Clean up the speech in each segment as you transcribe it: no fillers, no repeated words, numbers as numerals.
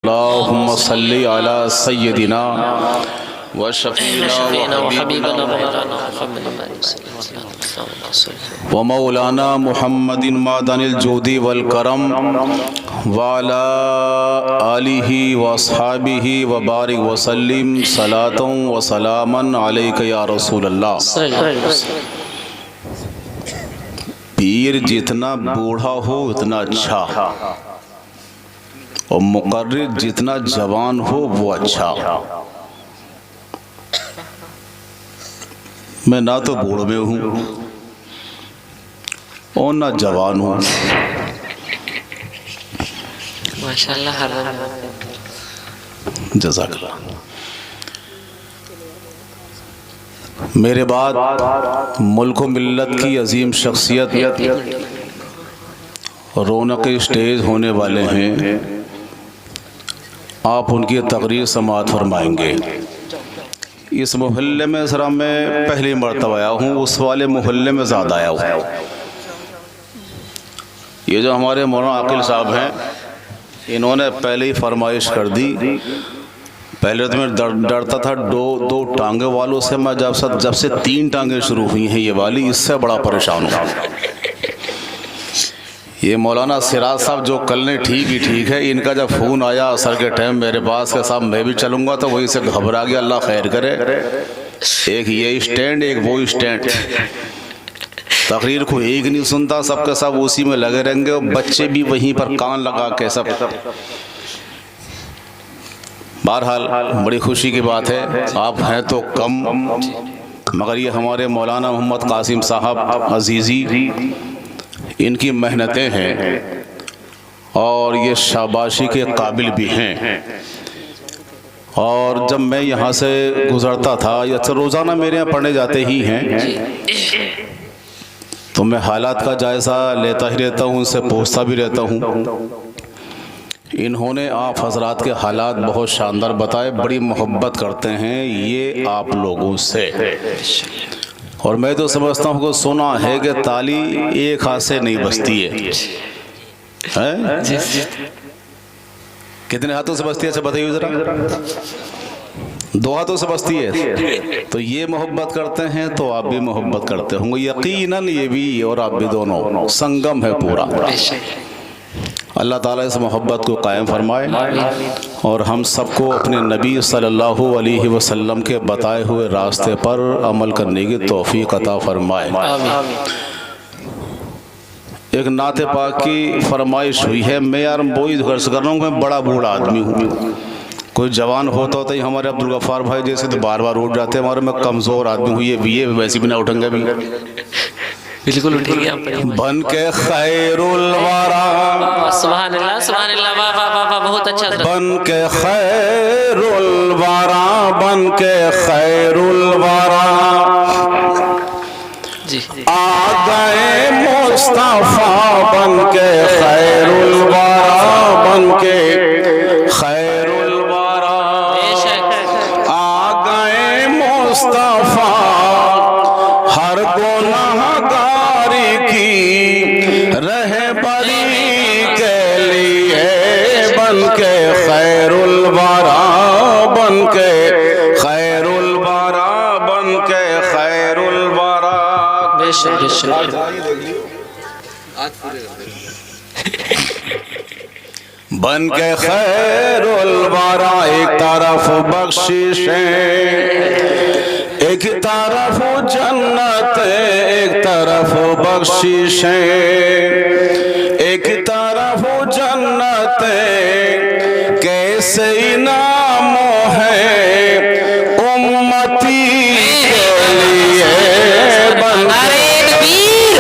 अल्लाहुम्मा सल्ली अला सय्यदिना व शफीना व हबीबना व मौलाना मुहम्मदिन मादनिल जूदी वल करम व अला आलिहि व अस्हाबिहि व बारिक व सल्लिम सलातन व सलामन अलैका या रसूल अल्लाह। पीर जितना बूढ़ा हो उतना अच्छा, और मुकर्रिर जितना जवान हो वो अच्छा। मैं ना तो बूढ़ में हूँ और ना जवान हूँ। माशाअल्लाह। जज़ाकल्लाह। मेरे बाद मुल्क मिल्लत की अजीम शख्सियत रौनक स्टेज होने वाले हैं, आप उनकी तकरीर समाअत फरमाएंगे। इस मोहल्ले में ज़रा मैं पहली मरतबा आया हूँ, उस वाले मोहल्ले में ज़्यादा आया हूँ। ये जो हमारे मौलाना आकिल साहब हैं, इन्होंने पहले ही फरमाइश कर दी। पहले तो मैं डरता था दो टांगे वालों से। मैं जब से 3 टांगे शुरू हुई हैं ये वाली, इससे बड़ा परेशान हूँ। ये मौलाना सिराज साहब जो कल ने ठीक ही ठीक है, इनका जब फ़ोन आया असर के टाइम मेरे पास के साहब मैं भी चलूँगा, तो वही से घबरा गया। अल्लाह खैर करे। एक ये स्टैंड, एक वो स्टैंड, तकरीर को एक नहीं सुनता, सबके सब उसी में लगे रहेंगे, और बच्चे भी वहीं पर कान लगा के सब। बहरहाल बड़ी खुशी की बात है, आप हैं तो कम, मगर ये हमारे मौलाना मोहम्मद कासिम साहब अजीज़ी, इनकी मेहनतें हैं और ये शाबाशी के काबिल भी हैं। और जब मैं यहाँ से गुज़रता था, या रोज़ाना मेरे यहाँ पढ़ने जाते ही हैं, तो मैं हालात का जायज़ा लेता ही रहता हूँ, उनसे पूछता भी रहता हूँ। इन्होंने आप हजरात के हालात बहुत शानदार बताए, बड़ी मोहब्बत करते हैं ये आप लोगों से। और मैं तो समझता हूँ कि सुना है कि ताली एक हाथ से नहीं बजती है, हैं? कितने हाथों से बजती है? अच्छा बताइए ज़रा। 2 हाथों से बजती है। तो ये मोहब्बत करते हैं तो आप भी मोहब्बत करते होंगे यकीनन, ये भी और आप भी, दोनों संगम है पूरा। अल्लाह ताला इस मोहब्बत को कायम फरमाए और हम सबको अपने नबी सल्लल्लाहु अलैहि वसल्लम के बताए हुए रास्ते पर अमल करने की तौफीक अता फरमाए। एक नाते पाक की फरमाइश हुई है। मैं यार वही गर्ज कर रहा हूँ, मैं बड़ा बूढ़ा आदमी हूँ। कोई जवान होता ही हमारे अब्दुल गफ्फार भाई जैसे तो बार बार उठ जाते हैं, हमारे मैं कमज़ोर आदमी हूँ, ये वैसे भी ना उठेंगे भी। बिल्कुल उठेंगे आप। बन के खैरुल वरा, सुभान अल्लाह, सुभान अल्लाह, वाह वाह वाह वाह, बहुत अच्छा। बन के खैरुल वरा, बन के खैरुल वरा, जी आ गए मुस्तफा, बन के खैरुल वरा, बन के खैरुल वरा, आ गए मुस्तफा, हर गुनाहगारी की रहबरी के लिए, बन के खैरुल वरा, बन के खैरुल वरा, बन के खैरुल वरा। बेशक बेशक। बन के खैरुल वरा, एक तरफ बख्शिशें, एक तरफ जन्नत, एक तरफ बख्शिशें, एक तरफ जन्नत, कैसे इनाम है उम्मती के लिए। नारे तकबीर,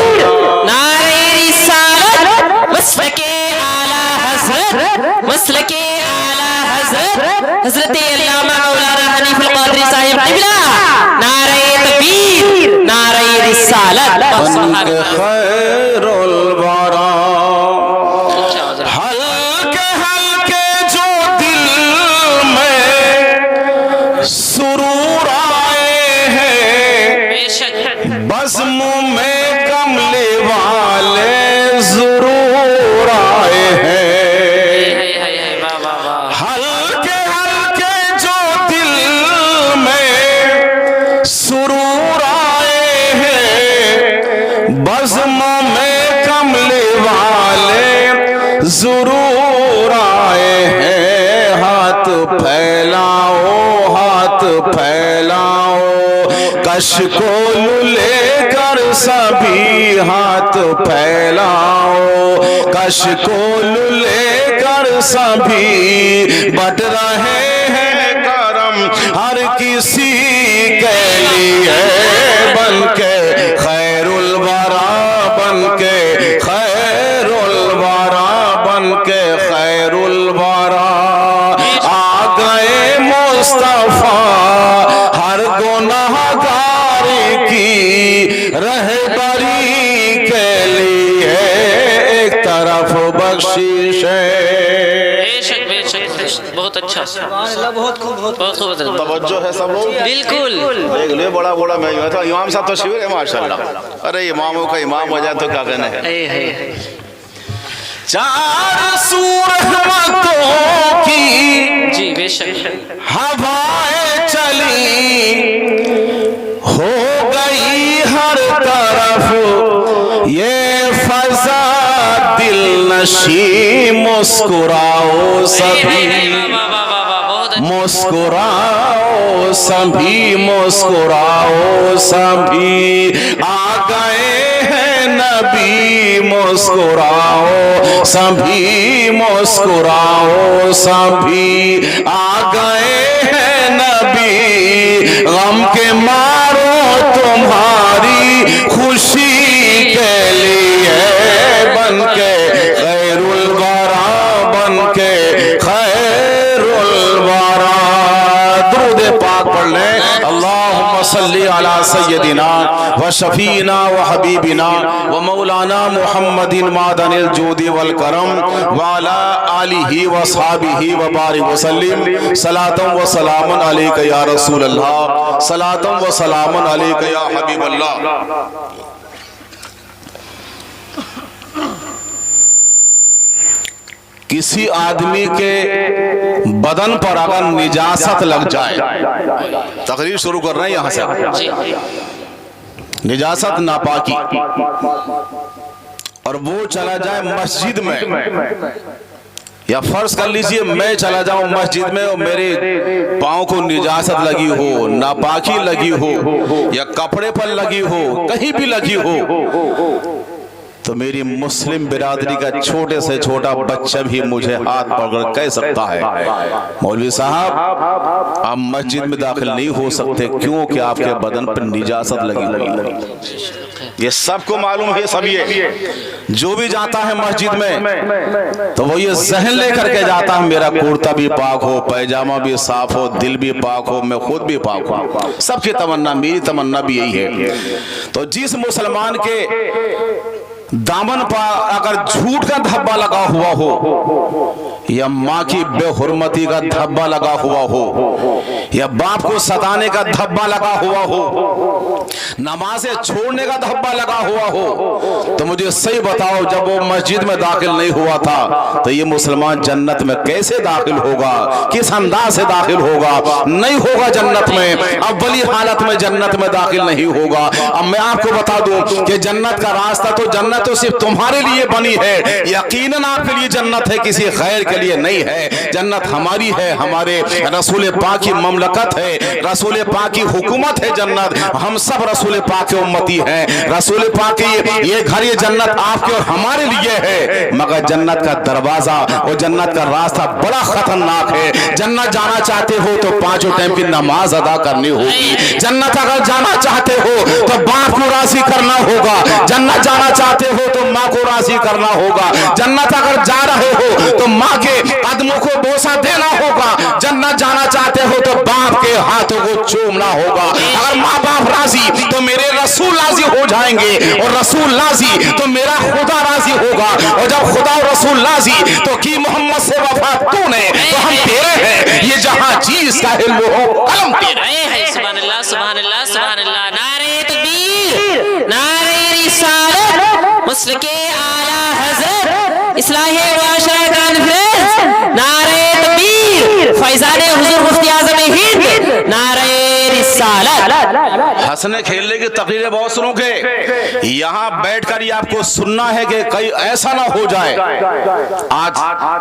नारे रिसालत, मसलके आला हज़रत, मसलके आला हज़रत, हज़रत अल्लामा मौलाना हनीफुल क़ादरी साहिब क़िबला। नारे तकबीर, नारे रिसालत। बन के खैरुल वरा, हल्के हल्के जो दिल में सुरूर आए हैं, बज़्म में कमले वाले ज़रूर आए हैं। हल फैलाओ, कश को लेकर सभी हाथ फैलाओ, कश को लेकर सभी बट रहे हैं करम हर किसी के लिए, बन के खैरुल वरा, बन के खैरुल वरा, बन के खैरुल वरा। आ गए मुस्तफा हर गुनाहगार की रहबरी के लिए, एक तरफ बख्शिश बहुत अच्छा, बहुत खूब, बहुत खूब। तवज्जो है सब लोग, बिल्कुल देख लो बड़ा बड़ा मैं था। इमाम साहब तो शिविर है माशाल्लाह। अरे इमामों का इमाम हो जाए तो क्या कहना है। चार सूरतों की जी बेशक हवाएं चली, हो गई हर तरफ ये फजा दिल नशी, मुस्कुराओ सभी, मुस्कुराओ सभी, मुस्कुराओ सभी। आ गए हैं नबी, मुस्कुराओ सभी, मुस्कुराओ सभी। आ गए हैं नबी, गम के मारो तुम्हारी खुशी के लिए, बन के खैरुल वरा, बन के खैरुल वरा। दुरूद पाक पढ़ लें। अल्लाहुम्मा सल्ली अला सय्यदिना व शफीना व हबीबिना व मौलाना मुहम्मदिन मादनिल जूदी वल करम व अला आलिहि व अस्हाबिहि व बारिक व सल्लिम। सलातम व सलामन अलैका या रसूल अल्लाह, सलातम व सलामन अलैका या हबीब अल्लाह। किसी आदमी के बदन पर अगर निजासत लग जाए, तकरीर शुरू कर रहे हैं यहां से, निजासत नापाकी, और वो चला जाए मस्जिद में, या फर्ज कर लीजिए मैं चला जाऊं मस्जिद में और मेरे पांव को निजासत लगी हो, नापाकी लगी हो, या कपड़े पर लगी हो, कहीं भी लगी हो, तो मेरी मुस्लिम बिरादरी का छोटे से छोटा बच्चा भी मुझे हाथ पकड़ कह सकता है, मौलवी साहब आप मस्जिद में दाखिल नहीं हो सकते, क्योंकि आपके बदन पर निजासत लगी हुई है। ये सबको मालूम है, सब ये जो भी जाता है मस्जिद में तो वो ये जहन लेकर के जाता है मेरा कुर्ता भी पाक हो, पैजामा भी साफ हो, दिल भी पाक हो, मैं खुद भी पाक हो। सबकी तमन्ना, मेरी तमन्ना भी यही है। तो जिस मुसलमान के दामन पर अगर झूठ का धब्बा लगा हुआ हो, या माँ की बेहुरमती का धब्बा लगा हुआ हो, या बाप को सताने का धब्बा लगा हुआ हो, नमाज़ें छोड़ने का धब्बा लगा हुआ हो, तो मुझे सही बताओ जब वो मस्जिद में दाखिल नहीं हुआ था तो ये मुसलमान जन्नत में कैसे दाखिल होगा, किस अंदाज से दाखिल होगा? नहीं होगा जन्नत में, अव्वली हालत में जन्नत में दाखिल नहीं होगा। अब मैं आपको बता दूं कि जन्नत का रास्ता तो जन्नत तो सिर्फ तुम्हारे लिए बनी है, यकीनन आपके लिए जन्नत है, किसी गैर के लिए नहीं है। जन्नत हमारी है, हमारे रसूल पाक की ममलकत है, रसूल पाक की हुकूमत है जन्नत। हम सब रसूल पाक के उम्मती हैं। रसूल पाक की ये घर, ये जन्नत आपके और हमारे लिए है। मगर जन्नत का दरवाजा और जन्नत का रास्ता बड़ा खतरनाक है। जन्नत जाना चाहते हो तो 5 टाइम की नमाज अदा करनी होगी। जन्नत अगर जाना चाहते हो तो बाप को राजी करना होगा। जन्नत जाना चाहते हो तो माँ को राजी करना होगा। जन्नत अगर जा रहे हो तो माँ के कदमों को बोसा देना होगा। जन्नत जाना चाहते हो तो बाप के हाथों को चूमना होगा। अगर माँ बाप राजी तो मेरे रसूल राजी हो जाएंगे, और रसूल राजी तो मेरा खुदा राजी होगा। और जब खुदा और रसूल राजी तो की मोहम्मद से वफा तूने तो हम तेरे हैं। ये जहां चीज का इल्म हो कलम तेरा है। सुभान अल्लाह, सुभान अल्लाह, सुभान अल्लाह। नारे तकबीर, नारे रिसालत, मुस्लिके आला हज़रत, इस्लाहे मुआशरा कॉन्फ्रेंस, नारे तकबीर, फैज़ाने हुज़ूर मुफ्ती आज़म हिंद, नारे रिसालत। हंसने खेलने की तकरीरें बहुत सुनोगे, यहाँ बैठकर ये आपको सुनना है कि कहीं ऐसा ना हो जाए आज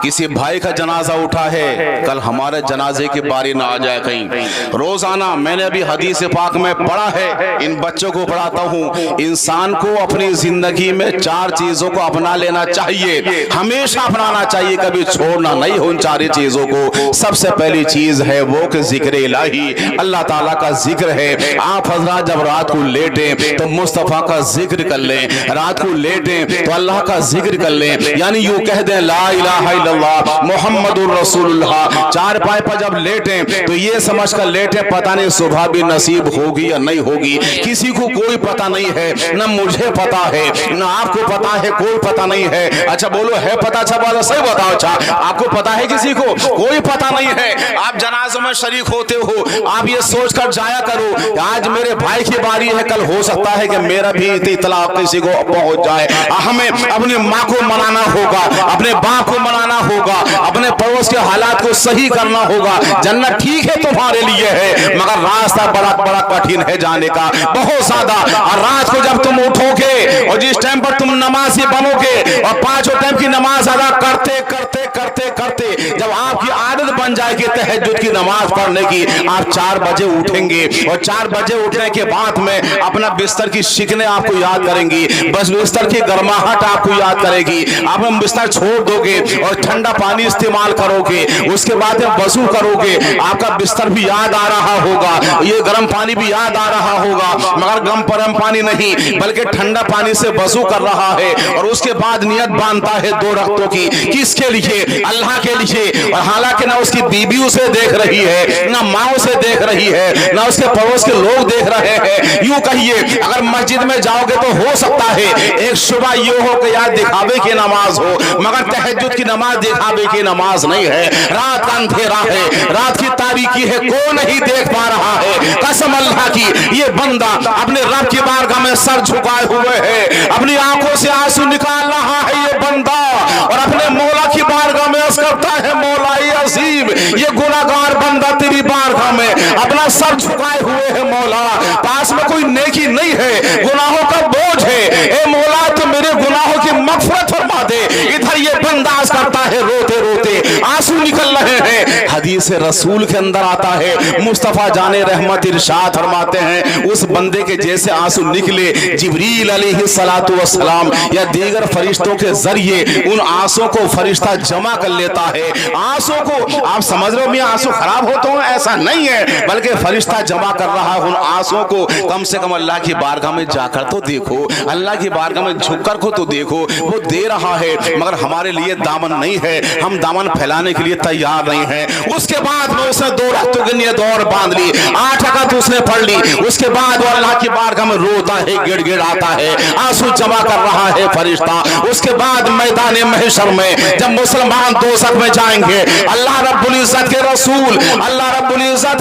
किसी भाई का जनाजा उठा है, कल हमारे जनाजे की बारी ना आ जाए कहीं। रोजाना मैंने अभी हदीस पाक में पढ़ा है, इन बच्चों को पढ़ाता हूँ, इंसान को अपनी जिंदगी में 4 चीजों को अपना लेना चाहिए, हमेशा अपनाना चाहिए, कभी छोड़ना नहीं हो इन 4 चीजों को। सबसे पहली चीज है वो कि जिक्र इलाही, अल्लाह ताला का जिक्र है। आप हजरात जब रात को लेटे तो मुस्तफा का जिक्र कर लें, रात को लेटे तो अल्लाह का जिक्र कर लें, यानी यूं कह दें ला इलाहा इल्लल्लाह मुहम्मदुर रसूलुल्लाह। 4 पाए पर जब लेटे तो ये समझ कर लेटे पता नहीं सुबह भी नसीब होगी या नहीं होगी, किसी को कोई पता नहीं है, ना मुझे पता है ना आपको पता है, कोई पता नहीं है। अच्छा बोलो है पता? अच्छा बोलो, सही बताओ। अच्छा आपको पता है? किसी को कोई पता नहीं है। आप जनाज़ों में शरीक होते हो, आप ये सोचकर जाया करो आज मेरे भाई की बारी है, कल हो सकता है कि मेरा भी इतला किसी को पहुंच जाए। हमें अपनी माँ को मनाना होगा, अपने बाप को मनाना होगा, अपने पड़ोस के हालात को सही करना होगा। जन्नत ठीक है तुम्हारे लिए है, मगर रास्ता बड़ा बड़ा कठिन है जाने का, बहुत ज्यादा। और रात को जब तुम उठोगे और जिस टाइम पर तुम नमाजी बनोगे और 5 टाइम की नमाज अदा करते करते करते करते जब आपकी आदत बन जाएगी तहज्जुद की नमाज पढ़ने की, आप 4 बजे उठेंगे और 4 बजे उठने के बाद में अपना बिस्तर की शिकने आपको याद करेंगी, बस बिस्तर की गर्माहट आपको याद करेगी। आप बिस्तर छोड़ दोगे और ठंडा पानी इस्तेमाल करोगे, उसके बाद में वजू करोगे, आपका बिस्तर भी याद आ रहा होगा, ये गर्म पानी भी याद आ रहा होगा, मगर गर्म पानी नहीं बल्कि ठंडा पानी से वजू कर रहा है। और उसके बाद नियत बांधता है 2 रकातों की, किसके लिए? अल्लाह के लिए। और हालांकि ना उसकी बीबी उसे देख रही है, ना माँ उसे देख रही है, ना उसके पड़ोस के लोग देख रहे हैं। यूं कहिए अगर मस्जिद में जाओगे तो हो सकता है एक सुबह ये हो कि यार दिखावे की नमाज हो, मगर तहज्जुद की नमाज दिखावे की नमाज नहीं है। रात का अंधेरा है, रात की तारीकी है, कोई नहीं देख पा रहा है। कसम अल्लाह की ये बंदा अपने रब की बारगाह में सर झुकाए हुए है, अपनी आंखों से आंसू निकाल रहा है ये बंदा, और अपने मौला की बारगाह में अर्ज़ करता है मौलाई अजीम, ये गुनाहगार बंदा तेरी बारगाह में अपना सर झुकाए हुए है। मौला पास में कोई नेकी नहीं है, गुनाहों का बोझ है, ए मौला तो मेरे गुनाहों की मग़फ़िरत फरमा दे। इधर ये बंदा अर्ज़ करता है रोते रोते आंसू निकल रहे हैं। हदीस रसूल के अंदर आता है, मुस्तफ़ा जाने रहमत इरशाद फरमाते हैं उस बंदे के जैसे आंसू निकले जिब्रील अलैहिस्सलातु वस्सलाम या दीगर फरिश्तों के जरिए उन आंसुओं को फरिश्ता जमा कर लेता है। आंसुओं को आप समझ रहे हो मैं आंसू खराब होता हूँ, ऐसा नहीं है, बल्कि फरिश्ता जमा कर रहा है उन आंसुओं को। कम से कम अल्लाह की बारगाह में जाकर तो देखो, अल्लाह की बारगाह में झुककर को तो देखो, वो दे रहा है, मगर हमारे लिए दामन नहीं है, हम दामन फैलाने के लिए तैयार नहीं है। उसके बाद में उसने 2 रकातों की नियत और बांध ली, 8 रकात उसने पढ़ ली, उसके बाद वो अल्लाह की बारगाह में रोता है, गिड़गिड़ाता है, आंसू जमा कर रहा है फरिश्ता। उसके बाद मैदान महशर में जब मुसलमान दोज़ख में जाएंगे, अल्लाह रब्बुल इज्जत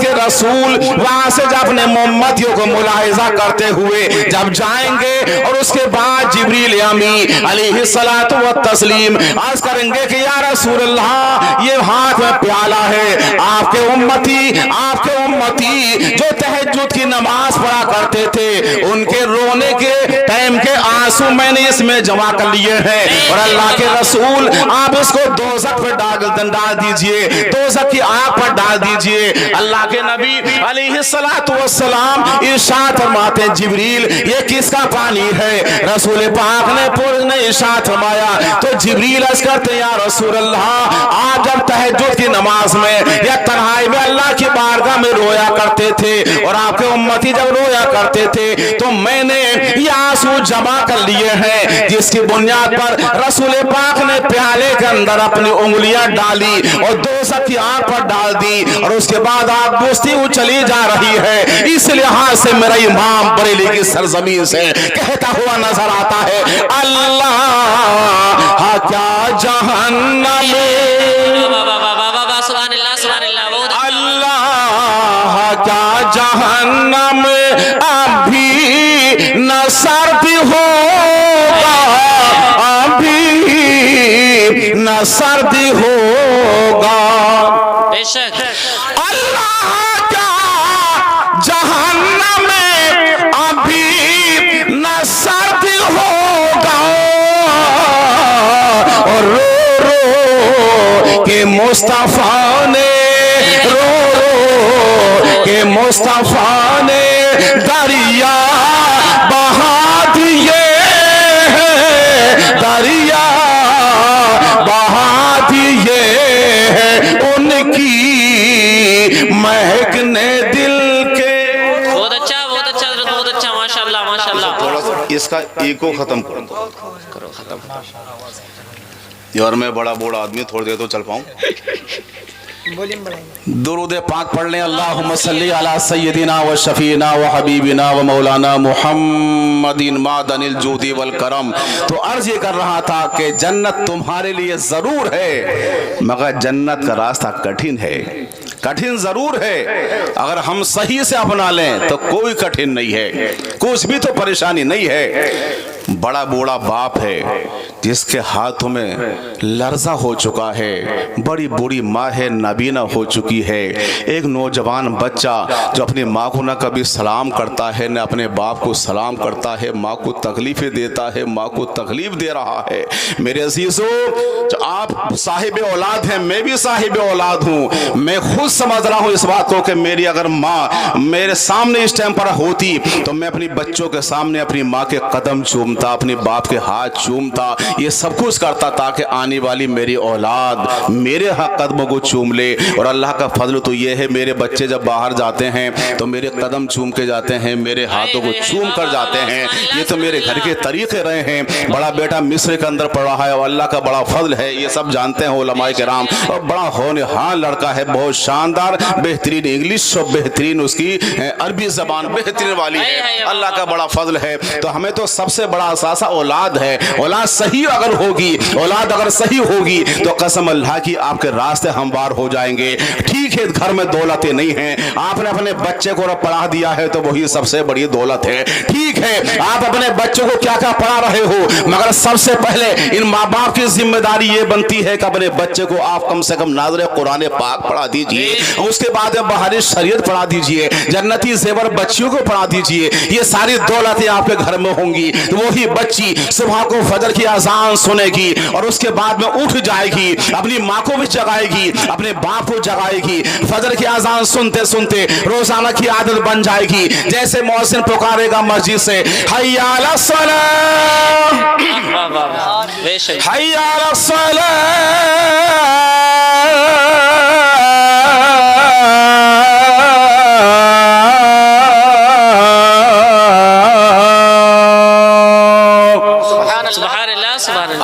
के रसूल वहां से जब अपने मोहम्मदियों को मुलाहिजा करते हुए जब जाएंगे और उसके बाद जिब्रील अमीन अलैहिस्सलातु व तस्लीम अर्ज करेंगे कि या रसूल अल्लाह ये हाथ में प्याला है, आपके उम्मती जो तहज्जुद की नमाज पढ़ा करते थे उनके रोने के टाइम के आंसू मैंने इसमें जमा कर लिए हैं, और अल्लाह के रसूल आप इसको दोज़ख पे डाल दीजिए, दोज़ख की आग पर डाल दीजिए। अल्लाह के नबी अलैहिस्सलातु वस्सलाम इरशाद फरमाते हैं जिब्रील ये किसका पानी है? रसूल पाक ने इरशाद फरमाया तो जिब्रील अर्ज़ करते हैं या रसूल अल्लाह आप जब तहज्जुद की नमाज में या तन्हाई में अल्लाह की बारगाह में रोया करते थे और आपके उम्मती जब रोया करते थे तो मैंने ये आंसू जमा कर लिए हैं, जिसकी बुनियाद पर रसूल पाक ने प्याले के अंदर अपनी उंगलियां डाली और दोज़ख की आग पर डाल दी, और उसके बाद आग बुझती हुई चली जा रही है। इस लिहाज से मेरा इमाम बरेली की सरजमीन से कहता हुआ नजर आता है अल्लाह क्या जहन्नम अल्लाह क्या जहन्नम अभी न सर्द होगा, अभी न सर्द होगा। बेशक अल्लाह का जहन्नम मुस्तफा ने रो रो के मुस्तफा ने दरिया बहा दिए, दरिया बहा दिए, उनकी महकने दिल के। बहुत अच्छा, बहुत अच्छा, बहुत अच्छा, माशाल्लाह माशाल्लाह। थोड़ा सा इसका ईको खत्म कर दो, करो खत्म। यार मैं बड़ा बूढ़ा आदमी, थोड़ी देर तो चल पाऊं। दुरूद पाक पढ़ लें। अल्लाहुम्मा सल्ली अला सय्यदिना व शफीना व हबीबिना व मौलाना मुहम्मदिन मादनिल जूदी वल करम। तो अर्ज ये कर रहा था कि जन्नत तुम्हारे लिए जरूर है, मगर जन्नत का रास्ता कठिन है, कठिन जरूर है। अगर हम सही से अपना लें तो कोई कठिन नहीं है, कुछ भी तो परेशानी नहीं है। बड़ा बूढ़ा बाप है जिसके हाथों में लर्जा हो चुका है, बड़ी बूढ़ी माँ है नाबीना हो चुकी है, एक नौजवान बच्चा जो अपनी माँ को न कभी सलाम करता है न अपने बाप को सलाम करता है, माँ को तकलीफें देता है, माँ को तकलीफ दे रहा है। मेरे अजीजों, जो आप साहिब औलाद हैं, मैं भी साहिब औलाद हूँ। मैं खुद समझ रहा हूँ इस बात को कि मेरी अगर माँ मेरे सामने इस टाइम पर होती तो मैं अपनी बच्चों के सामने अपनी माँ के कदम चूमता, अपने बाप के हाथ चूमता, ये सब कुछ करता ताकि आने वाली मेरी औलाद मेरे हक कदमों को चूम ले। और अल्लाह का फजल तो ये है, मेरे बच्चे जब बाहर जाते हैं तो मेरे कदम चूम के जाते हैं, मेरे हाथों को चूम कर जाते हैं। ये तो मेरे घर के तरीके रहे हैं। बड़ा बेटा मिस्र के अंदर पढ़ा है और अल्लाह का बड़ा फजल है, ये सब जानते हैं उलमाए किराम। और बड़ा होनहार लड़का है, बहुत शानदार, बेहतरीन इंग्लिश और बेहतरीन उसकी अरबी जबान बेहतरीन वाली है। अल्लाह का बड़ा फजल है। तो हमें तो सबसे बड़ा असासा औलाद है। औलाद सही अगर होगी, औलाद अगर सही होगी तो कसम अल्लाह की आपके रास्ते हमवार हो जाएंगे। ठीक है, घर में दौलतें नहीं हैं, आपने अपने बच्चे को पढ़ा दिया है तो वही सबसे बड़ी दौलत है। ठीक है, आप अपने बच्चों को क्या क्या पढ़ा रहे हो, मगर सबसे पहले इन माँ बाप की जिम्मेदारी ये बनती है कि अपने बच्चे को आप कम से कम नाज़रे कुरान पाक पढ़ा दीजिए, उसके बाद बहारी शरीयत पढ़ा दीजिए, जन्नती जेवर बच्चियों को पढ़ा दीजिए। ये सारी दौलतें आपके घर में होंगी तो वही बच्ची सुबह को फजर की अजान सुनेगी और उसके बाद में उठ जाएगी, अपनी माँ को भी जगाएगी, अपने बाप को जगाएगी। फजर की अजान सुनते सुनते रोजाना की आदत बन जाएगी। जैसे मौसिन पुकारेगा मस्जिद से, हय्या अला सलाह, हय्या अला सलाह,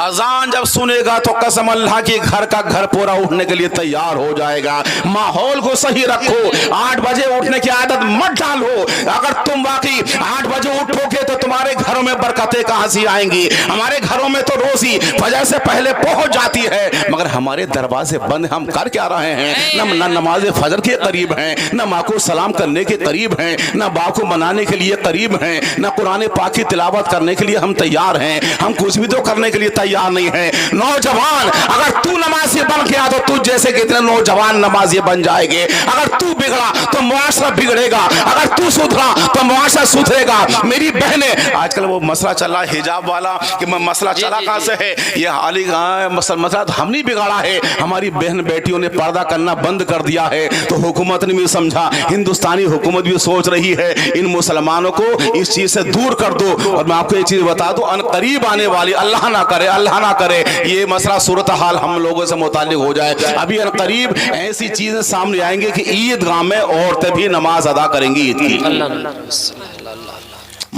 अजान जब सुनेगा तो कसम अल्लाह की घर का घर पूरा उठने के लिए तैयार हो जाएगा। माहौल को सही रखो, 8 बजे उठने की आदत मत डालो। अगर तुम वाकई 8 बजे उठोगे तो तुम्हारे घरों में बरकतें कहां से आएंगी। हमारे घरों में तो रोजी फजर से पहले पहुंच जाती है, मगर हमारे दरवाजे बंद। हम कर क्या रहे हैं? न नमाज फजर के करीब हैं, न माँ को सलाम करने के करीब हैं, न बाप को मनाने के लिए करीब हैं, न कुरान पाक की तिलावत करने के लिए हम तैयार हैं। हम कुछ भी तो करने के लिए तैयार नहीं है। नौजवान, अगर तू नमाजी बन गया तो तू जैसे कितने नौजवान नमाजी बन जाएंगे। अगर तू बिगड़ा तो मुआशरा बिगड़ेगा, अगर तू सुधरा तो मुआशरा सुधरेगा। मेरी बहने, आजकल वो मसला चल रहा है हिजाब वाला कि मसला चला कहां से है, ये हाली मसला तो हम नहीं बिगाड़ा है, हमारी बहन बेटियों ने पर्दा करना बंद कर दिया है। तो हुकूमत ने भी समझा, हिंदुस्तानी हुकूमत भी सोच रही है इन मुसलमानों को इस चीज से दूर कर दो। और मैं आपको एक चीज बता दूं, अनकरीब आने वाली, अल्लाह ना करे, अल्लाह ना करे, ये मसला सूरत हाल हम लोगों से मुताल्लिक हो जाए। अभी अनकरीब ऐसी चीजें सामने आएंगे कि ईदगाह में औरतें भी नमाज अदा करेंगी ईद की।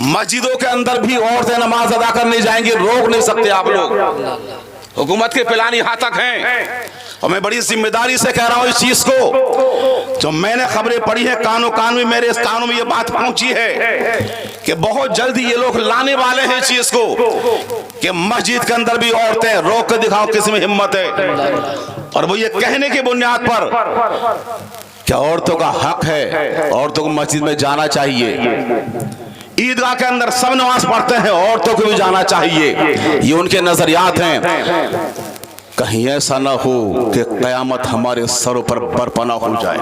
मस्जिदों के अंदर भी औरतें नमाज अदा करने जाएंगी, रोक नहीं सकते आप लोग। हुकूमत के प्लान यहाँ तक हैं और मैं बड़ी जिम्मेदारी से कह रहा हूँ इस चीज को। जो मैंने खबरें पढ़ी है, कानों में मेरे इस कानों में ये बात पहुंची है कि बहुत जल्दी ये लोग लाने वाले हैं इस चीज को कि मस्जिद के अंदर भी औरतें, रोक के दिखाओ किसमें हिम्मत है। और वो ये कहने की बुनियाद पर क्या औरतों का हक है, औरतों को मस्जिद में जाना चाहिए। ईदगाह के अंदर सब नमाज पढ़ते हैं, औरतों को भी जाना चाहिए। ये उनके नजरियात हैं। कहीं ऐसा ना हो कि कयामत हमारे सरों पर बरपना हो जाए।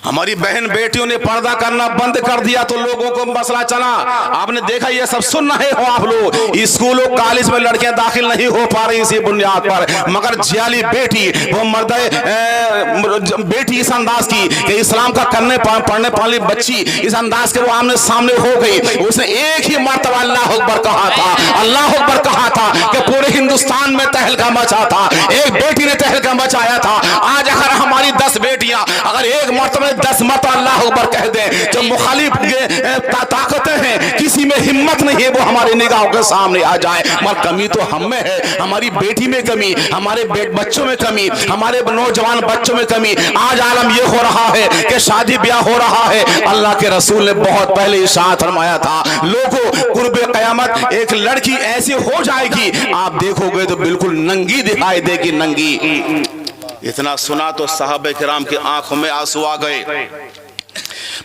हमारी बहन बेटियों ने पर्दा करना बंद कर दिया तो लोगों को मसला चला। आपने देखा, ये सब सुन रहे हो आप लोग, स्कूलों कॉलेज में लड़कियां दाखिल नहीं हो पा रही इसी बुनियाद पर, मगर जियाली बेटी वो मर्द बेटी इस अंदाज की कि इस्लाम का पढ़ने वाली बच्ची इस अंदाज के वो आमने सामने हो गई। उसने एक ही मर्तबा अल्लाह अकबर कहा था, अल्लाह अकबर कहा था कि पूरे हिंदुस्तान में तहलका मचा था। एक बेटी ने तहलका मचाया था। आज अगर हमारी 10 बेटियां अगर एक मर्तबा 10 मरतबा अल्लाह अकबर कह दे, जो मुखालिफ ताकतें हैं किसी में हिम्मत नहीं है वो हमारी निगाहों के सामने आ जाए। मगर कमी तो हम में है, हमारी बेटी में कमी, हमारे बच्चों में कमी, हमारे नौजवान बच्चों में कमी। आज आलम ये हो रहा है कि शादी ब्याह हो रहा है। अल्लाह के रसूल ने बहुत पहले इरशाद फरमाया था, लोगों कुर्बे क़यामत एक लड़की ऐसी हो जाएगी आप देखोगे तो बिल्कुल नंगी दिखाई देगी, नंगी। इतना सुना तो सहाबे किराम की आंखों में आंसू आ गए,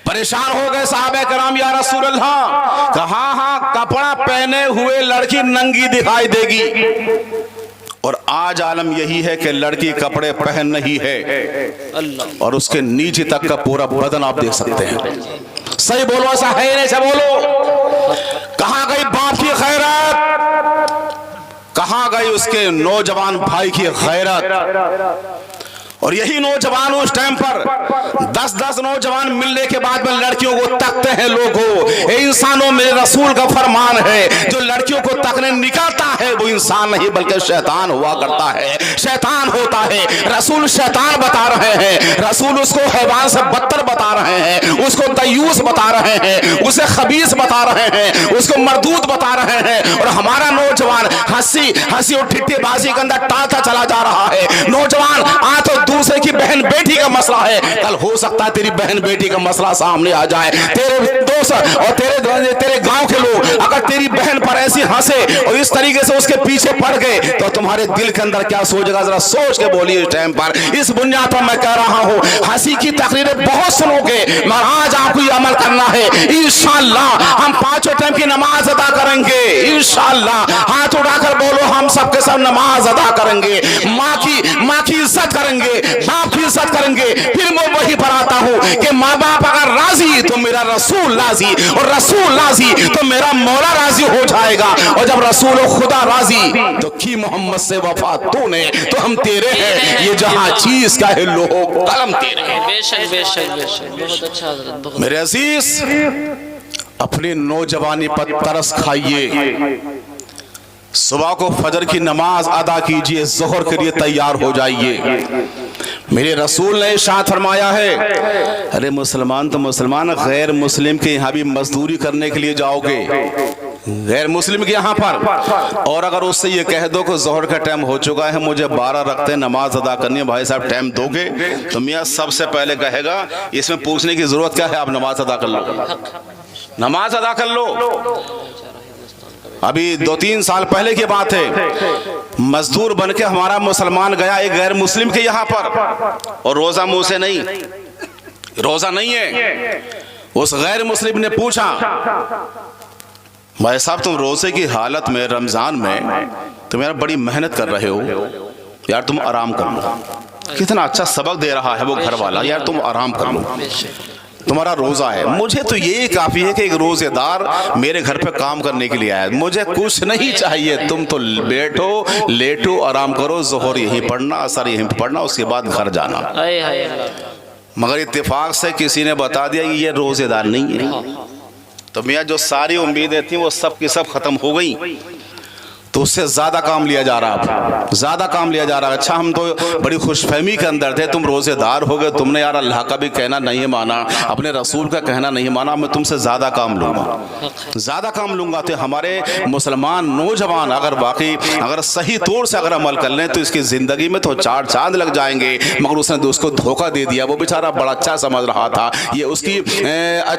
परेशान हो गए साहबे कराम, या रसूल अल्लाह, कहा हाँ कपड़ा पहने हुए लड़की नंगी दिखाई देगी। और आज आलम यही है कि लड़की कपड़े पहन नहीं है और उसके नीचे तक का पूरा बदन आप देख सकते हैं। सही बोलो, ऐसा है नहीं? से बोलो, कहां गई बाप की खैरत, कहां गई उसके नौजवान भाई की खैरत? और यही नौजवान उस टाइम पर 10-10 नौजवान मिलने के बाद में लड़कियों को तकते हैं। लोगों, इंसानों में रसूल का फरमान है, जो लड़कियों को तकने निकलता है वो इंसान नहीं बल्कि शैतान हुआ करता है, शैतान होता है। रसूल शैतान बता रहे हैं, रसूल उसको हैवान से बदतर बता रहे हैं, उसको दयूस बता रहे हैं, उसे खबीस बता रहे हैं, उसको मरदूद बता रहे हैं। और हमारा नौजवान हंसी और ठिट्ठीबाजी के अंदर टालता चला जा रहा है। नौजवान आ तो दूसरे की बहन बेटी का मसला है, कल हो सकता है तेरी बहन बेटी का मसला सामने आ जाए। तेरे दोस्त और तेरे गांव के लोग अगर तेरी बहन पर ऐसी हंसे और इस तरीके से उसके पीछे पड़ गए तो तुम्हारे दिल के अंदर क्या सोचेगा, जरा सोच के बोलिए। इस टाइम पर इस बुनियाद पर मैं कह रहा हूं, हंसी की तकरीरें बहुत सुनोगे, मगर आज आपको ये अमल करना है। इंशाअल्लाह हम 5 टाइम की नमाज अदा करेंगे। इंशाअल्लाह हाथ उठाकर बोलो, हम सबके सब नमाज अदा करेंगे, माँ की इज्जत करेंगे, बाप की इज्जत करेंगे। फिर मैं वही पर आता हूं कि माँ बाप अगर राजी तो मेरा रसूल राजी, और रसूल राजी तो मेरा मौला राजी हो जाएगा। और जब रसूल और खुदा राजी तो की मोहम्मद से वफा तूने, तो हम तेरे हैं, ये जहां चीज का है लोहो कलम तेरे हैं। बेशक बेशक बेशक, बहुत अच्छा हज़रत। मेरे अजीज, अपनी नौजवानी पर तरस खाइए, सुबह को फजर की नमाज अदा कीजिए, ज़ोहर के लिए तैयार हो जाइए। मेरे रसूल ने इरशाद फरमाया है, अरे मुसलमान तो मुसलमान, गैर मुस्लिम के यहाँ भी मजदूरी करने के लिए जाओगे, गैर मुस्लिम के यहाँ पर, और अगर उससे ये कह दो कि ज़ोहर का टाइम हो चुका है, मुझे 12 रखते नमाज अदा करनी है, भाई साहब टाइम दोगे? तो मियाँ सबसे पहले कहेगा, इसमें पूछने की जरूरत क्या है, आप नमाज अदा कर लो, नमाज अदा कर लो। अभी 2-3 साल पहले की बात है, मजदूर बनके हमारा मुसलमान गया एक गैर मुस्लिम के यहाँ पर, और रोजा मुंह से नहीं, रोजा नहीं है। उस गैर मुस्लिम ने पूछा, भाई साहब तुम रोजे की हालत में रमजान में तुम यार बड़ी मेहनत कर रहे हो, यार तुम आराम कर लो। कितना अच्छा सबक दे रहा है वो घर वाला, यार तुम आराम कर लो, तुम्हारा रोजा है। मुझे तो ये काफी है कि एक रोजेदार मेरे घर पे काम करने के लिए आया, मुझे कुछ नहीं चाहिए, तुम तो बैठो लेटो आराम करो, जोहर यहीं पढ़ना, असर यहीं पढ़ना, उसके बाद घर जाना। मगर इत्तेफाक से किसी ने बता दिया कि ये रोजेदार नहीं है, तो मियाँ जो सारी उम्मीदें थी वो सब की सब खत्म हो गई, तो उससे ज्यादा काम लिया जा रहा, ज्यादा काम लिया जा रहा। अच्छा हम तो बड़ी खुशफहमी के अंदर थे, तुम रोजेदार हो गए, तुमने यार अल्लाह का भी कहना नहीं माना, अपने रसूल का कहना नहीं माना, मैं तुमसे ज्यादा काम लूंगा, ज्यादा काम लूंगा। तो हमारे मुसलमान नौजवान अगर वाकई अगर सही तौर से अगर अमल कर लें तो इसकी जिंदगी में तो 4 चांद लग जाएंगे। मगर उसने उसको धोखा दे दिया, वो बेचारा बड़ा अच्छा समझ रहा था, ये उसकी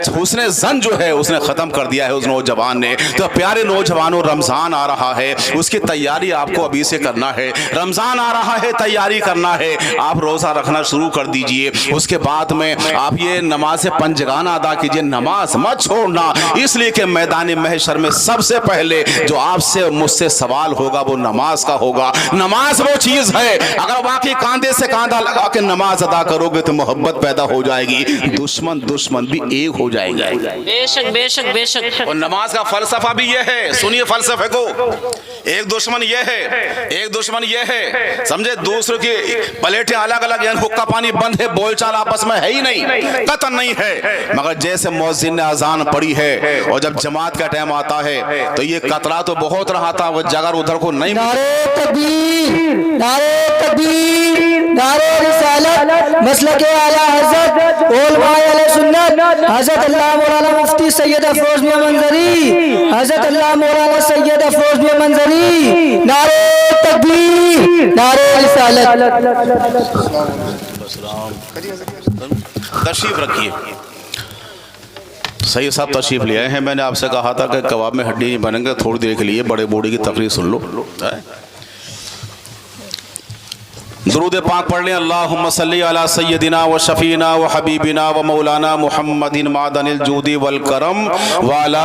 हुस्न ज़न जो है उसने खत्म कर दिया है उस नौजवान ने। तो प्यारे नौजवानों, रमजान आ रहा है, उसकी तैयारी आपको अभी से करना है। रमजान आ रहा है, तैयारी करना है, आप रोजा रखना शुरू कर दीजिए। उसके बाद में आप ये नमाज पंजगाना अदा कीजिए, नमाज मत छोड़ना, इसलिए कि मैदान महशर में सबसे पहले जो आपसे और मुझसे सवाल होगा वो नमाज का होगा। नमाज वो चीज है, अगर वाकई कांधे से कांधा लगा के नमाज अदा करोगे तो मोहब्बत पैदा हो जाएगी, दुश्मन भी एक हो जाएगा। बेशक बेशक बेशक। और नमाज का फलसफा भी ये है, सुनिए फलसफे को। एक दुश्मन ये है, एक दुश्मन ये है, समझे, दूसरों की प्लेटें अलग अलग, यानी हुक्का पानी बंद है, बोलचाल आपस में है ही नहीं, कतन नहीं है। मगर जैसे मुअज्जिन ने अजान पड़ी है और जब जमात का टाइम आता है तो ये कतरा तो बहुत रहा था, वो जगह उधर को नहीं। नारे तकबीर, नारे तकबीर, नारे रिसालत, मसलके आला हज़रत उलमाए अहले सुन्नत हज़रत अल्लाह मौलाना मुफ्ती सैयद अफरोज मियां मंजरी, हज़रत अल्लाह मौलाना सैयद अफरोज मियां मंजरी, नारे तकबीर, नारे रिसालत। तशरीफ रखिए। सही साहब तशरीफ ले आए हैं। मैंने आपसे कहा था कि कबाब में हड्डी नहीं बनेंगे, थोड़ी देर के लिए बड़े बूढ़े की तकरीर सुन लो। दुरूद पाक पढ़ लें। अल्लाहुम्मा सल्ली अला सय्यदिना व शफीना व हबीबिना व मौलाना मुहम्मदिन मादनिल जूदी वल करम व अला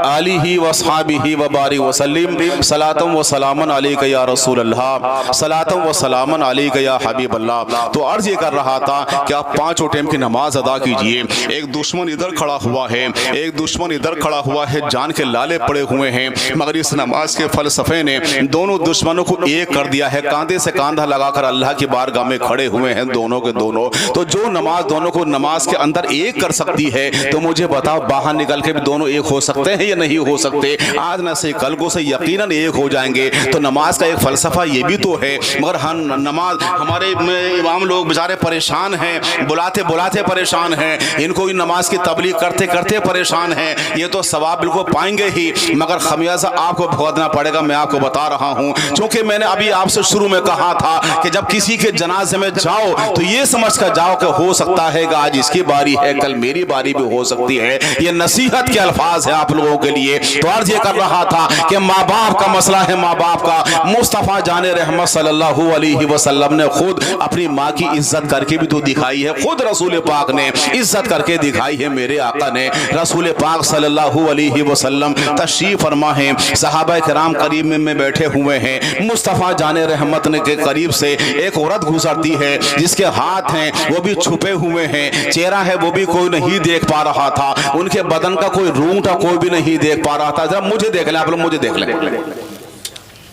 आलिहि व अस्हाबिहि व बारिक व सल्लिम सलातम व सलामन अलैका या रसूल अल्लाह, सलातम व सलामन अलैका या हबीब अल्लाह। तो अर्ज ये कर रहा था कि आप 5 टाइम की नमाज अदा कीजिए। एक दुश्मन इधर खड़ा हुआ है, एक दुश्मन इधर खड़ा हुआ है, जान के लाले पड़े हुए हैं, मगर इस नमाज के फलसफे ने दोनों दुश्मनों को एक कर दिया है। कांधे से कांधा लगाकर अल्लाह की बारगाह में खड़े हुए हैं दोनों के दोनों। तो जो नमाज दोनों को नमाज के अंदर एक कर सकती है, तो मुझे बताओ बाहर निकल के भी दोनों एक हो सकते हैं या नहीं हो सकते? आज न से कल को से यकीनन एक हो जाएंगे। तो नमाज का एक फलसफा ये भी तो है। मगर हम नमाज, हमारे इमाम लोग बेचारे परेशान हैं, बुलाते बुलाते परेशान हैं, इनको नमाज की तबलीग करते करते परेशान हैं। ये तो सवाब बिल्कुल पाएंगे ही, मगर खमियाजा आपको भुगतना पड़ेगा। मैं आपको बता रहा हूँ, क्योंकि मैंने अभी आपसे शुरू में कहा था कि जब किसी के जनाजे में जाओ तो ये समझ कर जाओ कि हो सकता है कि आज इसकी बारी है, कल मेरी बारी भी हो सकती है। ये नसीहत के अल्फाज है आप लोगों के लिए। तो अर्ज ये कर रहा था कि माँ बाप का मसला है, माँ बाप का। मुस्तफ़ा जाने रहमत सल्लल्लाहु अलैहि वसल्लम ने खुद अपनी माँ की इज्जत करके भी तो दिखाई है, खुद रसूल पाक ने इज्जत करके दिखाई है। मेरे आका ने, रसूल पाक सल्लल्लाहु अलैहि वसल्लम तशरीफ फरमा है, सहाबा किराम करीब में बैठे हुए हैं। मुस्तफ़ा जाने रहमत ने के करीब से एक औरत गुजरती है जिसके हाथ हैं वो भी छुपे हुए हैं, चेहरा है वो भी कोई नहीं देख पा रहा था, उनके बदन का कोई रूंगटा कोई भी नहीं देख पा रहा था। जरा मुझे देख लें आप लोग, मुझे देख लें।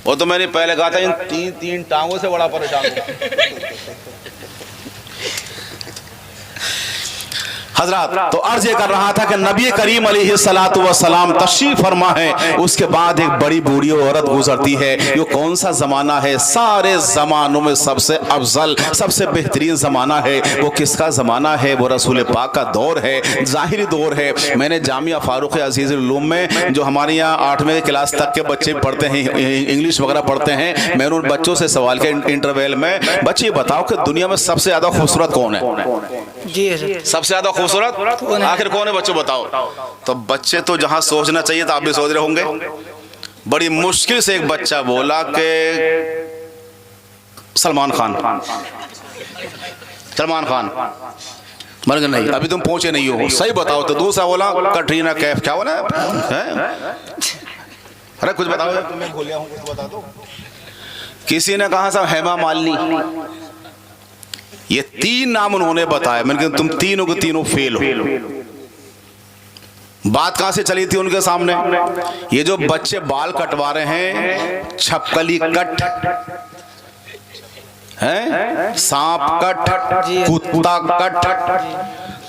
वो तो मैंने पहले कहा था इन तीन टांगों से बड़ा परेशान हूं। हजरत, तो अर्ज ये कर रहा था कि नबी करीम अलैहिस्सलातु वस्सलाम तशरीफ फरमा है, उसके बाद एक बड़ी बूढ़ी औरत गुजरती है। ये कौन सा जमाना है? सारे जमानों में सबसे अफजल, सबसे बेहतरीन जमाना है। वो किसका जमाना है? वो रसूल पाक का दौर है, जाहिरी दौर है। मैंने जामिया फारूक अजीज़ुल उलूम में, जो हमारे यहाँ 8वीं क्लास तक के बच्चे पढ़ते हैं, इंग्लिश वगैरह पढ़ते हैं, मैंने उन बच्चों से सवाल किया इंटरवल में, बच्चे बताओ कि दुनिया में सबसे ज्यादा खूबसूरत कौन है? जी सबसे ज्यादा खूबसूरत आखिर कौन है? बच्चों बताओ। तो बच्चे तो जहां सोचना चाहिए तो आप भी सोच रहे होंगे। बड़ी मुश्किल से एक बच्चा बोला कि सलमान खान। सलमान खान मर गए नहीं, अभी तुम पहुंचे नहीं हो, सही बताओ। तो दूसरा बोला कटरीना कैफ। क्या बोला? अरे कुछ बताओ, तुम्हें भूलिया हूं, कुछ बता दो। किसी ने कहा साहब हेमा मालिनी। ये 3 नाम उन्होंने बताया। मैंने कहा तुम तीनों के तीनों फेल हो। बात कहां से चली थी उनके सामने? ये जो बच्चे बाल कटवा रहे हैं, छपकली कट है, सांप कट, कुत्ता कट,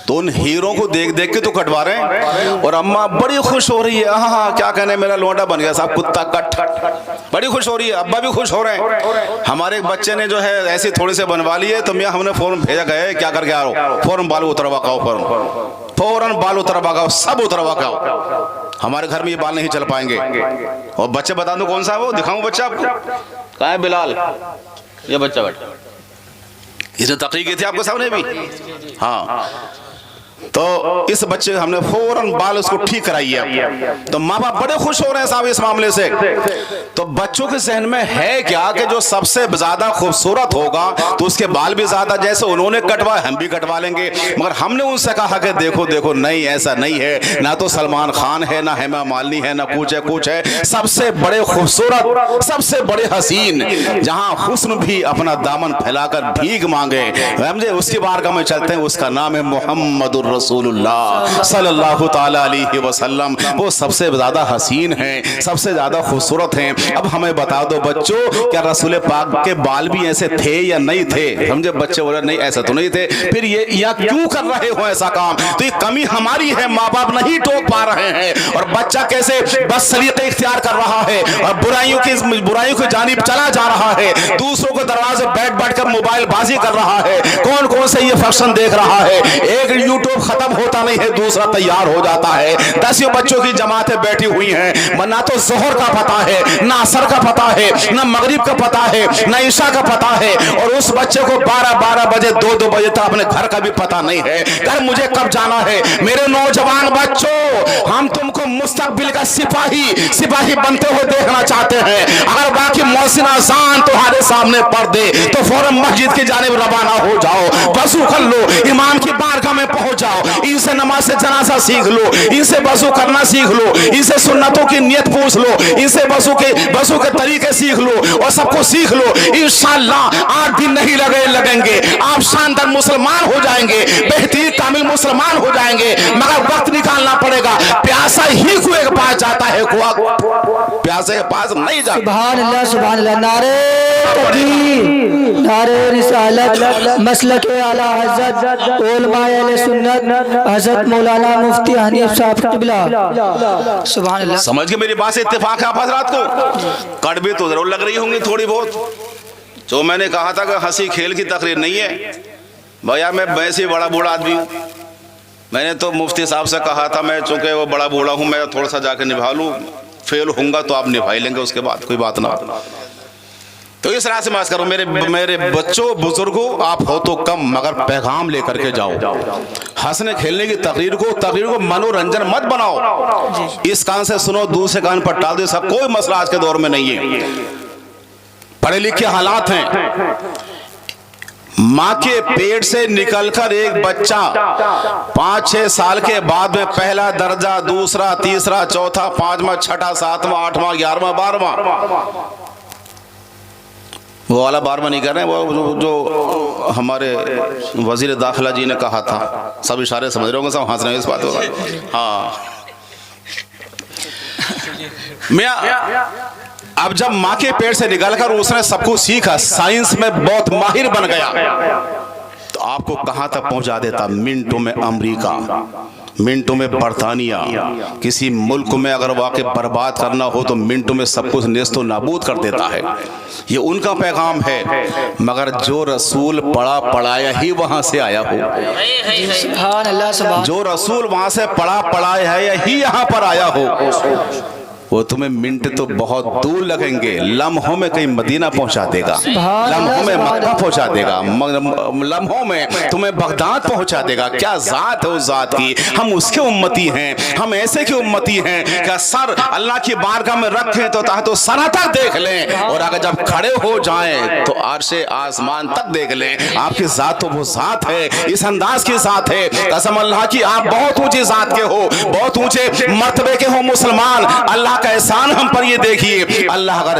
तो उन हीरो को देख देख के तो कटवा रहे हैं। और अम्मा बड़ी खुश हो रही है, हाँ क्या कहने, मेरा लौंडा बन गया साहब, कुत्ता कट। बड़ी खुश हो रही है, अब्बा भी खुश हो रहे हैं। हमारे एक बच्चे ने जो है ऐसे थोड़ी से बनवा लिए, तो मियाँ हमने फौरन भेजा गया, क्या करके आ रहा हो? फौरन बाल उतरवा का, फौरन बाल उतरवा का, सब उतरवा का। हमारे घर में ये बाल नहीं चल पाएंगे। और बच्चे बता दो कौन सा है वो, दिखाऊं बच्चा आपको? कहाँ है बिलाल? ये बच्चा बैठा, इसने तकरीर की थी आपके सामने भी। हाँ, तो इस बच्चे हमने फौरन बाल उसको ठीक कराई है। तो माँ बाप बड़े खुश हो रहे हैं साहब इस मामले से। तो बच्चों के जहन में है क्या कि जो सबसे ज्यादा खूबसूरत होगा तो उसके बाल भी ज्यादा, जैसे उन्होंने कटवाए हम भी कटवा लेंगे। मगर हमने उनसे कहा कि देखो देखो नहीं, ऐसा नहीं है, ना तो सलमान खान है, ना हेमा मालिनी है, ना कुछ है। सबसे बड़े खूबसूरत, सबसे बड़े हसीन, जहां हुस्न भी अपना दामन फैलाकर भीख मांगे, समझे, उसकी बारगाह में चलते हैं। उसका नाम है मोहम्मदुर रसूलुल्लाह सल्लल्लाहु ताला अलैहि वसल्लम। वो सबसे ज्यादा हसीन हैं, सबसे ज्यादा खूबसूरत हैं। अब हमें बता दो बच्चों, क्या रसूल पाक के बाल भी ऐसे थे या नहीं थे? समझे, बच्चे बोले नहीं ऐसा तो नहीं थे। फिर ये यहाँ क्यों कर रहे हो ऐसा काम? तो ये कमी हमारी है, माँ बाप नहीं टोक पा रहे हैं। और बच्चा कैसे बस सलीके इख्तियार कर रहा है और बुराइयों की जानिब चला जा रहा है। दूसरों के दरवाजे बैठ कर मोबाइल बाजी कर रहा है। कौन कौन से ये फंक्शन देख रहा है। एक यूट्यूब खत्म होता नहीं है, दूसरा तैयार हो जाता है। 10 बच्चों की जमातें बैठी हुई हैं, ना तो जोहर का पता है, ना असर का पता है, ना मगरिब का पता है, ना ईशा का पता है। और उस बच्चे को 12 बजे 2 बजे तक अपने घर का भी पता नहीं है, घर मुझे कब जाना है। मेरे नौजवान बच्चों, हम तुमको मुस्तकबिल का सिपाही बनते हुए देखना चाहते हैं। अगर बाकी मौसिन आसान तुम्हारे सामने पढ़ दे तो फौरन मस्जिद की जानिब रवाना हो जाओ, वजू कर लो, इमाम की बारगाह में पहुंच जाओ, इनसे नमाज से जनाजा सीख लो, इनसे वजू करना सीख लो, इनसे सुन्नतों की नियत पूछ लो, इनसे वजू के तरीके सीख लो और सबको सीख लो। इंशाअल्लाह 8 दिन नहीं लगेंगे, आप शानदार मुसलमान हो जाएंगे, बेहतरीन कामिल मुसलमान हो जाएंगे। मगर वक्त निकालना पड़ेगा। प्यासा ही कुएं के पास जाता है, कुआं प्यासे के पास नहीं जाता। सुभान अल्लाह, सुभान अल्लाह। नारे तकबीर, नारे रिसालत, मसलके आला हज़रत उलमाए अहले सुन्नत हज़रत मौलाना मुफ्ती हनीफ साहब क़िबला। सुभान अल्लाह। समझ के मेरी बात से इत्तेफाक है आप हजरात को? कड़वी तो जरूर लग रही होंगी थोड़ी बहुत। जो मैंने कहा था कि हंसी खेल की तकरीर नहीं है भैया, मैं वैसे बड़ा बूढ़ा आदमी हूँ। मैंने तो मुफ्ती साहब से कहा था, मैं चूंकि वो बड़ा बूढ़ा हूँ, मैं थोड़ा सा जाके निभा लूँ, फेल होऊंगा तो आप निभाई लेंगे, उसके बाद कोई बात ना। तो इस तरह से मैं करूँ, मेरे बच्चों बुजुर्गों, आप हो तो कम मगर पैगाम लेकर के जाओ। हंसने खेलने की तकरीर को मनोरंजन मत बनाओ। इस कान से सुनो, दूसरे कान पर टाल दो, इसका कोई मसला आज के दौर में नहीं है। पढ़े लिखे हालात हैं। माँ के पेट से निकलकर एक बच्चा 5-6 साल के बाद में पहला दर्जा, दूसरा, तीसरा, चौथा, 5वां, 6वां, 7वां, 8वां, 11वां, 12वां, वो वाला 12वां नहीं कर रहे हैं, वो जो हमारे वजीर दाखिला जी ने कहा था, सब इशारे समझ रहे होंगे, सब हंस रहे हैं इस बात को। हाँ, अब जब माँ के पेट से निकलकर उसने सब कुछ सीखा, साइंस में बहुत माहिर बन गया, तो आपको कहां तक पहुंचा देता? मिनटों में अमेरिका, मिनटों में बरतानिया। किसी मुल्क में अगर वाकई बर्बाद करना हो तो मिनटों में सब कुछ नेस्तो नाबूद कर देता है। ये उनका पैगाम है। मगर जो रसूल पढ़ा पढ़ाया ही वहां से आया हो, सुभान अल्लाह, सुभान। जो रसूल वहां से पढ़ा पढ़ाया है ही यहाँ पर आया हो, वो तुम्हें मिनट तो बहुत दूर लगेंगे, लम्हों में कहीं मदीना पहुंचा देगा, लम्हों में मक्का पहुंचा देगा, लम्हों में तुम्हें बगदाद पहुंचा देगा। क्या जात है उस जात की। हम उसके उम्मती हैं, हम ऐसे की उम्मती हैं कि सर अल्लाह की बारगाह में रखें तो सरा तक देख लें, और अगर जब खड़े हो जाएं तो अर्शे आसमान तक देख लें। आपकी जात तो वो जात है, इस अंदाज की जात है, कसम अल्लाह की आप बहुत ऊंची जात के हो, बहुत ऊंचे मर्तबे के हो मुसलमान। अल्लाह का एहसान हम पर ये देखिए, अल्लाह अगर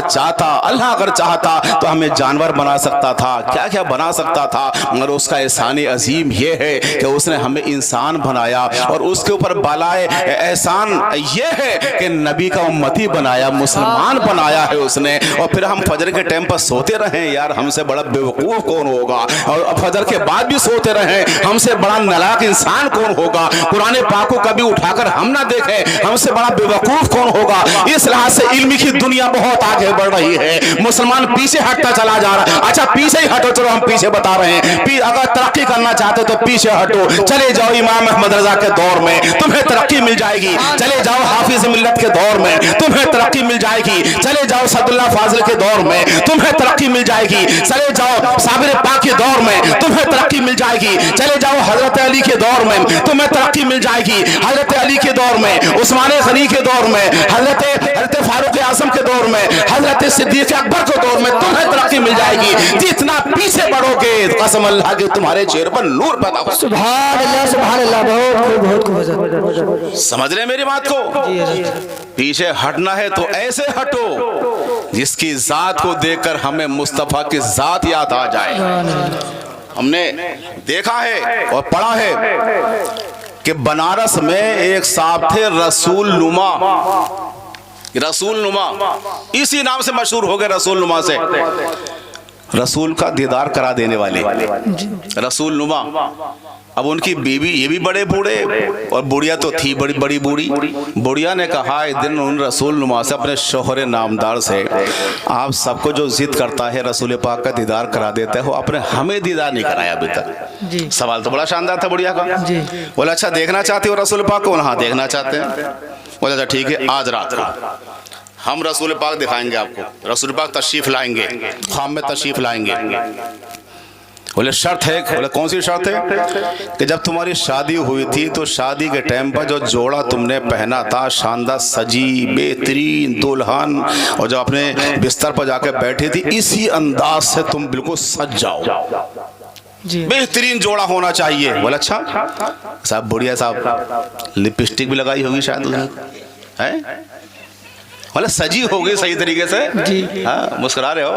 चाहता तो हमें जानवर बना सकता था, क्या क्या बना सकता था, मगर उसका एहसान अजीम ये है कि उसने हमें इंसान बनाया, और उसके ऊपर बलाए एहसान ये है कि नबी का उम्मती बनाया, मुसलमान बनाया है उसने। और फिर हम फजर के टाइम पर सोते रहे, यार हमसे बड़ा बेवकूफ कौन होगा, और फजर के बाद भी सोते रहे, हमसे बड़ा नालायक इंसान कौन होगा। कुरान पाक को कभी उठाकर हम ना देखें, हमसे बड़ा बेवकूफ कौन होगा। इस लिहाज से इल्म की दुनिया बहुत आगे बढ़ रही है, मुसलमान पीछे हटता चला जा रहा है। अच्छा पीछे ही हटो, चलो हम पीछे बता रहे हैं। अगर तरक्की करना चाहते हो तो पीछे हटो, चले जाओ इमाम अहमद रजा के दौर में, तुम्हें तरक्की मिल जाएगी। चले जाओ हाफिज मिल्लत के दौर में, तुम्हें तरक्की मिल जाएगी। चले जाओ सदुल्लाह फाजिल के दौर में, तुम्हें तरक्की मिल जाएगी। चले जाओ साबिर पाक के दौर में, तुम्हें तरक्की मिल जाएगी। चले जाओ हजरत अली के दौर में, तुम्हें तरक्की मिल जाएगी। हजरत अली के दौर में, उस्मान गनी के दौर में, हजरत फारूक आजम के दौर में, हजरत सिद्दीक अकबर के दौर में तुम्हें तरक्की मिल जाएगी। जितना पीछे बढ़ोगे कसम अल्लाह के तुम्हारे चेहरे पर नूर पैदा होगा। सुभान अल्लाह, सुभान अल्लाह। बहुत खूब। समझ रहे मेरी बात को? पीछे हटना है तो ऐसे हटो जिसकी जात को देखकर हमें मुस्तफा की जात याद आ जाए। हमने देखा है और पढ़ा है कि बनारस में एक साहब थे रसूल नुमा, रसूल नुमा इसी नाम से मशहूर हो गए, रसूल नुमा से, रसूल का दीदार करा देने वाले रसूल नुमा। अब उनकी बीवी ये भी बड़े बूढ़े और बुढ़िया तो थी बड़ी बड़ी बूढ़ी। बुढ़िया ने कहा एक दिन उन रसूल नुमा से, अपने शोहर नामदार से, आप सबको जो जिद करता है रसूल पाक का दीदार करा देते हो, आपने हमें दीदार नहीं कराया अभी तक। सवाल तो बड़ा शानदार था बुढ़िया का। बोला अच्छा देखना चाहते हो रसूल पाक को? हाँ देखना चाहते हैं। बोला अच्छा ठीक है, आज रात को हम रसूल पाक दिखाएंगे आपको। रसूल पाक तशरीफ लाएंगे, ख्वाब में तशरीफ लाएंगे। बोले शर्त है? बोले कौन सी शर्त है? कि जब तुम्हारी शादी हुई थी तो शादी के टाइम पर जो जोड़ा तुमने पहना था, शानदार सजी बेहतरीन दुल्हन, और जब अपने बिस्तर पर जाकर बैठी थी इसी अंदाज से तुम बिल्कुल सज जाओ, बेहतरीन जोड़ा होना चाहिए। बोले अच्छा साहब, बुढ़िया साहब लिपस्टिक भी लगाई होगी शायद है? बोले सजी हो गई सही तरीके से। हाँ मुस्कुरा रहे हो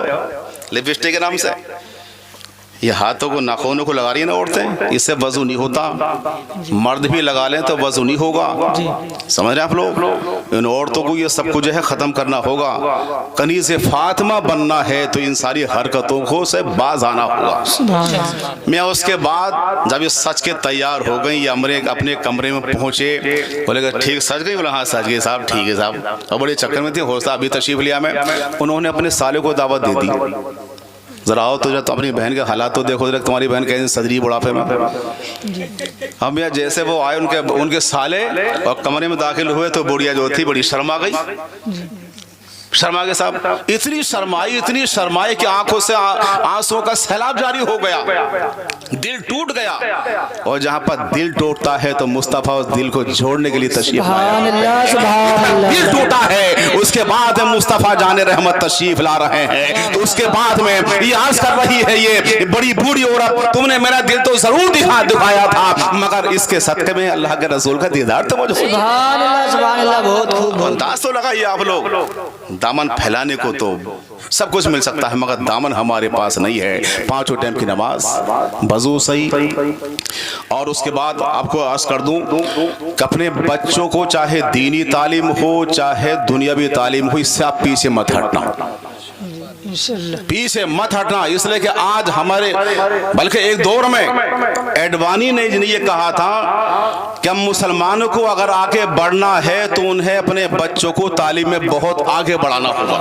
लिपस्टिक के नाम से। ये हाथों को नाखूनों को लगा रही है ना औरतें, इससे वजू नहीं होता। मर्द भी लगा लें तो वजू नहीं होगा। समझ रहे हैं आप लोग? इन औरतों को ये सब कुछ जो है खत्म करना होगा। कनीज़े फातिमा बनना है तो इन सारी हरकतों को से बाज आना होगा। मैं उसके बाद जब ये सच के तैयार हो गई, ये हमरे अपने कमरे में पहुंचे, बोले ठीक सच गई? बोला हाँ सच गई साहब, ठीक है साहब। और बड़े चक्कर में थी, होता अभी तशरीफ लिया मैं। उन्होंने अपने साले को दावत दे दी, जरा आओ तो जब अपनी बहन के हालात तो देखो, जरा तुम्हारी बहन कैसे सजरी बुढ़ापे में। हम यार जैसे वो आए उनके साले और कमरे में दाखिल हुए तो बुढ़िया जो थी बड़ी शर्मा गई। शर्मा के साहब इतनी शर्माई कि आंखों से आंसुओं का सैलाब जारी हो गया, दिल टूट गया। और जहां पर दिल टूटता है तो मुस्तफा उस दिल को जोड़ने के लिए तशरीफ लाया। दिल टूटा है, उसके बाद मुस्तफा जाने रहमत तशरीफ ला रहे हैं। तो उसके बाद में ये अर्ज कर रही है, ये बड़ी बूढ़ी औरत, तुमने मेरा दिल तो जरूर दिखाया था, मगर इसके सदके में अल्लाह के रसूल का दीदार तो मुझे। बहुत खूब। अंदाज तो लगाइए आप लोग। दामन फैलाने को तो सब कुछ मिल सकता है, मगर दामन हमारे पास नहीं है। 5 टाइम की नमाज, वजू सही, और उसके बाद आपको अर्ज कर दूं कि अपने बच्चों को चाहे दीनी तालीम हो चाहे दुनियावी तालीम हो, इससे आप पीछे मत हटना, पीछे मत हटना। इसलिए कि आज हमारे, बल्कि एक दौर में एडवाणी ने ये कहा था कि हम मुसलमानों को अगर आगे बढ़ना है तो उन्हें अपने बच्चों को तालीम में बहुत आगे बढ़ाना होगा।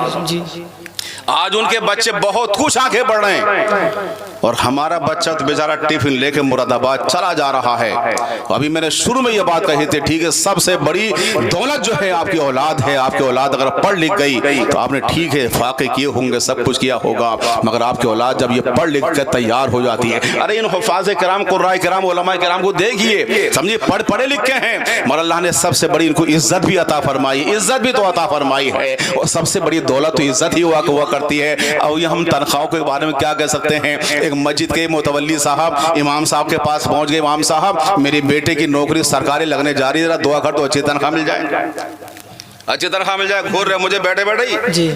आज उनके बच्चे बहुत कुछ आगे बढ़ रहे हैं और हमारा बच्चा तो बेचारा टिफिन लेके मुरादाबाद चला जा रहा है। अभी मैंने शुरू में ये बात कही थी, ठीक है, सबसे बड़ी दौलत जो है आपकी औलाद है। आपकी औलाद अगर पढ़ लिख गई तो आपने ठीक है फाके किए होंगे, सब कुछ किया होगा, मगर आपकी औलाद जब ये पढ़ लिख कर तैयार हो जाती है, अरे इन हुफ़ाज़ किराम, कुर्राए किराम, उलमाए किराम को देखिए, समझिए पढ़े लिखे हैं, मगर अल्लाह ने सबसे बड़ी इनको इज्जत भी अता फरमाई, इज्जत भी तो अता फरमाई है। और सबसे बड़ी दौलत तो इज्जत ही हुआ करती है। और ये हम तनख्वाहों के बारे में क्या कह सकते हैं? एक मस्जिद के मुतवल्ली साहब इमाम साहब के पास पहुंच गए, इमाम साहब मेरे बेटे की नौकरी सरकारी लगने जा रही है, जरा दुआ कर तो अच्छी तनख्वाह मिल जाए, अच्छी तनख्वाह मिल जाए। घूर रहे मुझे बैठे बैठे जी।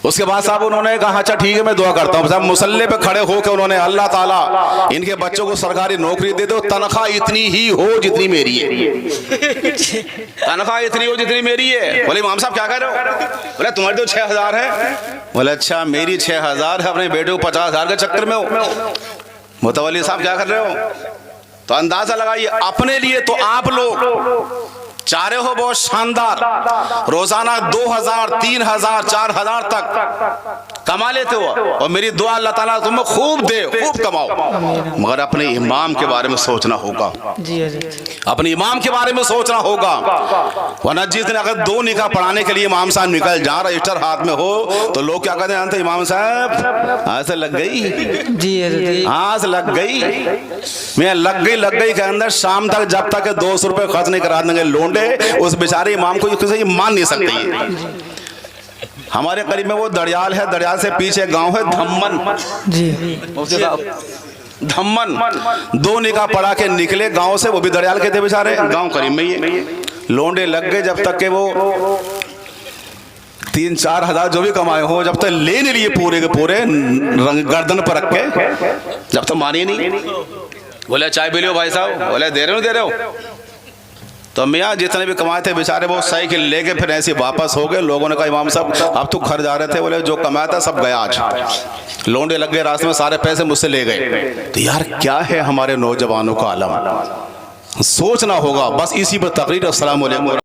उसके बाद साहब उन्होंने कहा अच्छा ठीक है मैं दुआ करता हूँ। साहब मुसल्ले पे खड़े होकर उन्होंने अल्लाह ताला इनके बच्चों को सरकारी नौकरी दे दो, तनख्वाह इतनी ही हो जितनी मेरी है, तनख्वाह इतनी हो जितनी मेरी है। बोले इमाम साहब क्या कह रहे हो? बोले तुम्हारी तो 6000 है। बोले अच्छा मेरी 6000 है, अपने बेटे को 50,000 के चक्कर में हो। मुतवल्ली साहब क्या कर रहे हो? तो अंदाजा लगाइए, अपने लिए तो आप लोग चाह रहे हो बहुत शानदार, रोजाना 2000, 3000, 4000 तक कमा लेते हो, और मेरी दुआ अल्लाह ताला तुम्हें खूब दे, खूब कमाओ, मगर अपने इमाम के बारे में सोचना होगा। जी हजरत। अपने इमाम के बारे में सोचना होगा, वरना जिस दिन अगर 2 निकाह पढ़ाने के लिए इमाम साहब निकल जा, रजिस्टर हाथ में हो, तो लोग क्या कहते हैं, इमाम साहब हाथ से लग गई, जी हजरत। हाथ लग गई, मैं लग गई के अंदर शाम तक जब तक 200 रुपए खर्च नहीं करा देंगे लोंडे, उस बेचारे इमाम को किसी मान नहीं सकते। हमारे करीब में वो दरियाल है, दरियाल से पीछे गांव है धम्मन, जी धम्मन 2 निकाह पढ़ा के निकले गांव से, वो भी दरियाल के थे बेचारे, गांव करीब में ही लोंडे लग गए, जब तक के वो 3-4 हजार जो भी कमाए हो, जब तक ले नहीं लिए पूरे के पूरे गर्दन पर रख के, जब तक माने नहीं। बोले चाय पी लो भाई साहब, बोले दे रहे हो। तो मियाँ जितने भी कमाए थे बेचारे वो साइकिल लेके फिर ऐसे वापस हो गए। लोगों ने कहा इमाम साहब अब तो घर जा रहे थे, बोले जो कमाया था सब गया आज, लोंडे लग गए रास्ते में, सारे पैसे मुझसे ले गए। तो यार क्या है हमारे नौजवानों का आलम, सोचना होगा। बस इसी पर तकरीर। अस्सलाम वालेकुम।